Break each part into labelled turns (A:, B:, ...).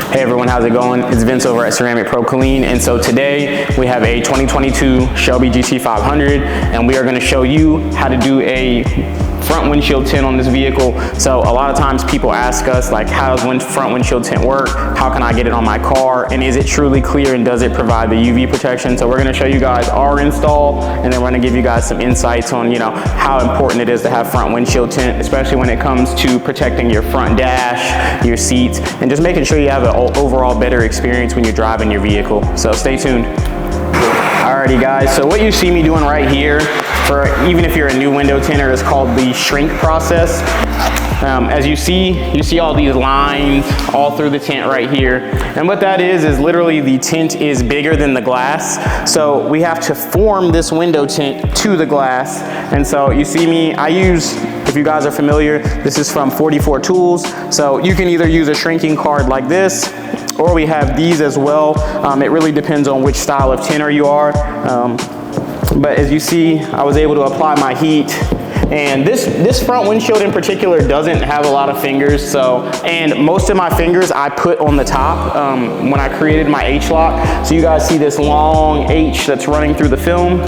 A: Hey everyone, how's it going? It's Vince over at Ceramic Pro Killeen, and so today we have a 2022 Shelby GT500, and we are going to show you how to do a front windshield tint on this vehicle. So a lot of times people ask us, like, how does front windshield tint work? How can I get it on my car? And is it truly clear, and does it provide the UV protection? So we're going to show you guys our install, and then we're going to give you guys some insights on, how important it is to have front windshield tint, especially when it comes to protecting your front dash, your seats, and just making sure you have an overall better experience when you're driving your vehicle. So stay tuned. Alrighty guys, so what you see me doing right here, even if you're a new window tinter, is called the shrink process. As you see all these lines all through the tint right here. And what that is literally the tint is bigger than the glass. So we have to form this window tint to the glass. And so you see me, if you guys are familiar, this is from 44 Tools. So you can either use a shrinking card like this, or we have these as well. It really depends on which style of tinter you are. But as you see, I was able to apply my heat. And this front windshield in particular doesn't have a lot of fingers, and most of my fingers I put on the top when I created my H-lock. So you guys see this long H that's running through the film.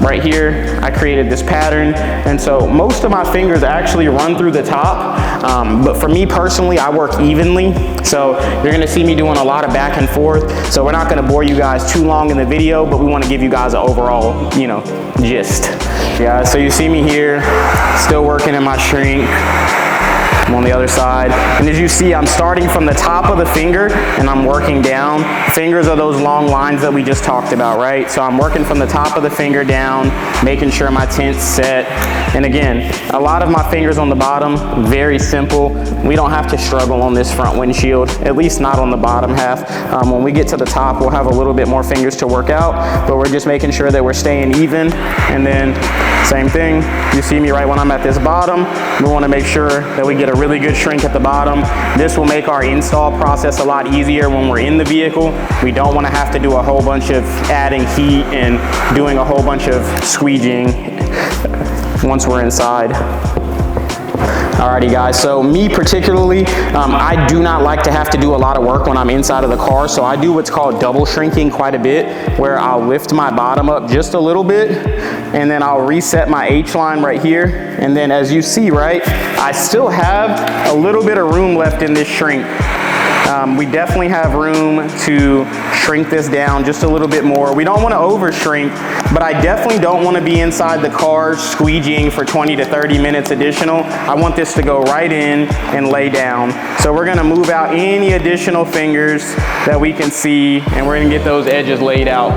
A: Right here, I created this pattern, and so most of my fingers actually run through the top, but for me personally, I work evenly, so you're gonna see me doing a lot of back and forth. So we're not gonna bore you guys too long in the video, but we wanna give you guys an overall, gist. Yeah, so you see me here, still working in my shrink. I'm on the other side, and as you see, I'm starting from the top of the finger and I'm working down. Fingers are those long lines that we just talked about, right? So I'm working from the top of the finger down, making sure my tint's set. And again, a lot of my fingers on the bottom, very simple. We don't have to struggle on this front windshield, at least not on the bottom half. When we get to the top, we'll have a little bit more fingers to work out, but we're just making sure that we're staying even. And then same thing, you see me right when I'm at this bottom. We want to make sure that we get a really good shrink at the bottom. This will make our install process a lot easier when we're in the vehicle. We don't want to have to do a whole bunch of adding heat and doing a whole bunch of squeegeeing once we're inside. Alrighty guys, so me particularly, I do not like to have to do a lot of work when I'm inside of the car, so I do what's called double shrinking quite a bit, where I'll lift my bottom up just a little bit, and then I'll reset my H-line right here, and then as you see, right, I still have a little bit of room left in this shrink. We definitely have room to shrink this down just a little bit more. We don't want to over shrink, but I definitely don't want to be inside the car squeegeeing for 20 to 30 minutes additional. I want this to go right in and lay down. So we're going to move out any additional fingers that we can see, and we're going to get those edges laid out.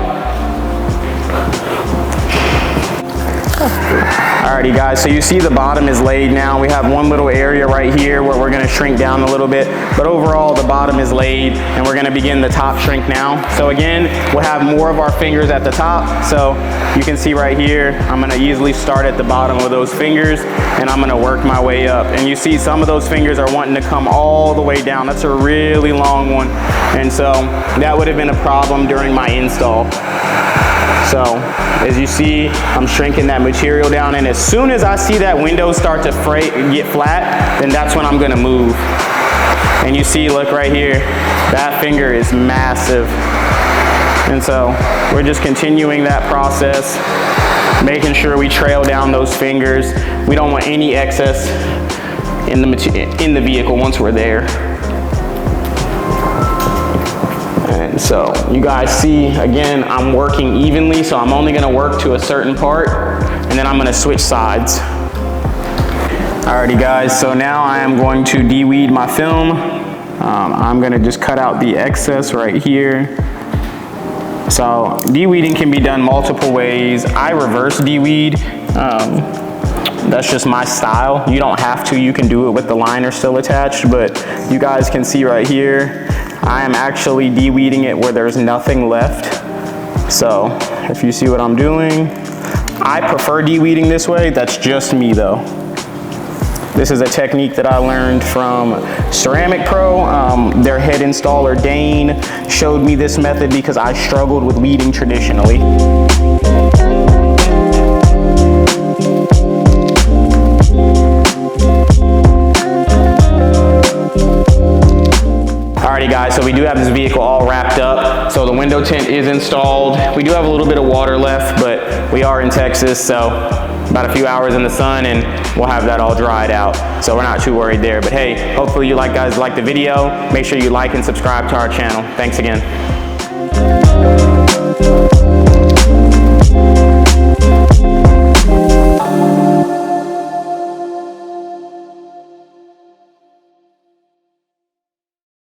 A: Alrighty guys, so you see the bottom is laid now. We have one little area right here where we're gonna shrink down a little bit, but overall the bottom is laid, and we're gonna begin the top shrink now. So again, we'll have more of our fingers at the top. So you can see right here, I'm gonna easily start at the bottom of those fingers, and I'm gonna work my way up. And you see some of those fingers are wanting to come all the way down. That's a really long one. And so that would have been a problem during my install. So as you see, I'm shrinking that material down, and as soon as I see that window start to get flat, then that's when I'm gonna move. And you see, look right here, that finger is massive. And so we're just continuing that process, making sure we trail down those fingers. We don't want any excess in the vehicle once we're there. And so you guys see, again, I'm working evenly, so I'm only gonna work to a certain part, and then I'm gonna switch sides. Alrighty guys, so now I am going to deweed my film. I'm gonna just cut out the excess right here. So deweeding can be done multiple ways. I reverse deweed. That's just my style. You don't have to, you can do it with the liner still attached, but you guys can see right here, I am actually deweeding it where there's nothing left. So if you see what I'm doing, I prefer deweeding this way. That's just me though. This is a technique that I learned from Ceramic Pro. Their head installer, Dane, showed me this method because I struggled with weeding traditionally. Alrighty guys, so we do have this vehicle all wrapped up. So the window tint is installed. We do have a little bit of water left, but we are in Texas, so about a few hours in the sun and we'll have that all dried out. So we're not too worried there. But hey, hopefully you guys like the video. Make sure you like and subscribe to our channel. Thanks again.